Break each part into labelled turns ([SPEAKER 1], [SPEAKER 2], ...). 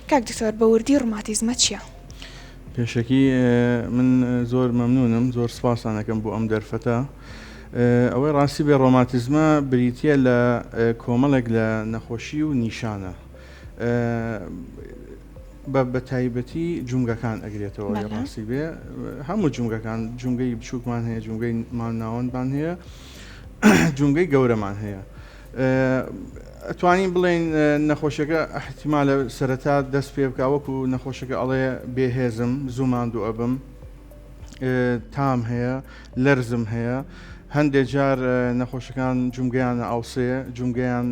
[SPEAKER 1] کاک دکتۆر بە وردی ڕۆماتیزمە چییە؟
[SPEAKER 2] پێشەکی من زۆر مەمنونم، زۆر سپاسانەکەم بۆ ئەم دەرفەتە. ئەوەی ڕاستی بێ ڕۆماتیزمە بریتە لە کۆمەڵێک لە نەخۆشی و نیشانە. بە تایبەتی جونگەکان ئەگرێتەوە ڕاستی بێ هەموو جونگەکان، جونگەی بچووکمان هەیە، جونگەی ماڵناوەندمان هەیە، جونگەی گەورەمان هەیە. ئەتوانین بڵێن نەخۆشیەکە احتیمالە سەرەتا دەست پێ بکە وەکو نەخۆشیەکە ئەڵێ بێهێزم، زوو ماندوو ئەبم، تام هەیە، لەرزم هەیە. هەندێک جار نەخۆشەکان جونگەیانە ئاوسەیە، جونگەیان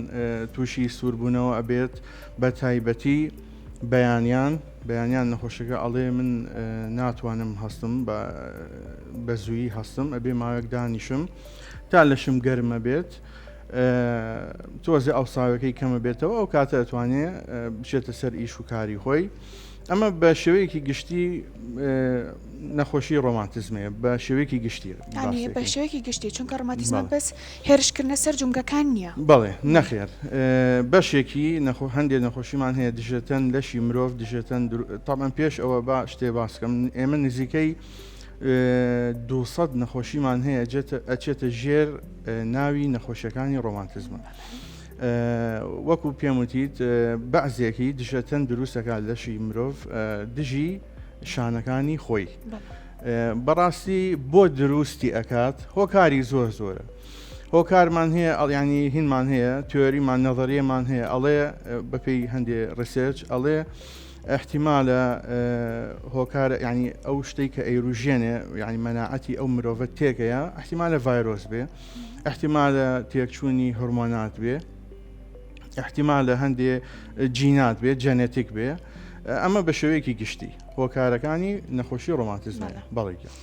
[SPEAKER 2] تووشی سووربوونەوە ئەبێت، بە تایبەتی بەیانیان نەخۆشەکە ئەڵێ من ناتوانم هەستم بە زوویی هەستم، ئەبێ ماوەیەک دانیشم تا لەشم گەرمە بێت، تۆزێ ئەوساوەکەی کەمە بێتەوە، ئەو کاتە ئەتوانێت بچێتە سەر ئیش و کاری خۆی. ئەمە بە شێوەیەکی گشتی نەخۆشی ڕۆماتیزمەیە، بە شێوەیەکی گشتی
[SPEAKER 1] بە شێوەیەکی گشتی، چونکە ڕۆماتیزمە بەس هێرشکردنە سەر جونگەکان نییە.
[SPEAKER 2] بەڵێ نەخێر، بەشێکی هەندێک نەخۆشیمان هەیە دژێتەن لەشی مرۆڤ، دژێتەن تاڵەن پێش ئەوە با شتێ باسکەم، ئێمە نزیکەی 200 نەخۆشیمان هەیە ئەچێتە ژێر ناوی نەخۆشیەکانی ڕۆماتیزمە. وەکو پێم وتیت بەعزێکی دژەتەن دروستەکە لەشی مرۆڤ دژی شانەکانی خۆی. بەڕاستی بۆ دروستی ئەکات هۆکاری زۆر زۆرە. هۆکارمان هەیە، ئەڵیانی هینمان هەیە، تیۆریمان نەظەریەمان هەیە، ئەڵێ بەپێی هەندێ ڕسێرچ ئەڵێ احتیمالە هۆکار ینی ئەو شتێک کە ئەیروژێنێ ینی مەناعەتی ئەو مرۆڤەت تێکەیە، احتیمالە ڤایرۆس بێ، احتیمالە تێکچوونی هۆرمۆنات بێ، احتیمالە هەندێ جینات بێ، جەنێتیک بێ. ئەمە بە شێوەیەکی گشتی هۆکارەکانی نەخۆشی ڕۆماتیزمە. بەڵێ.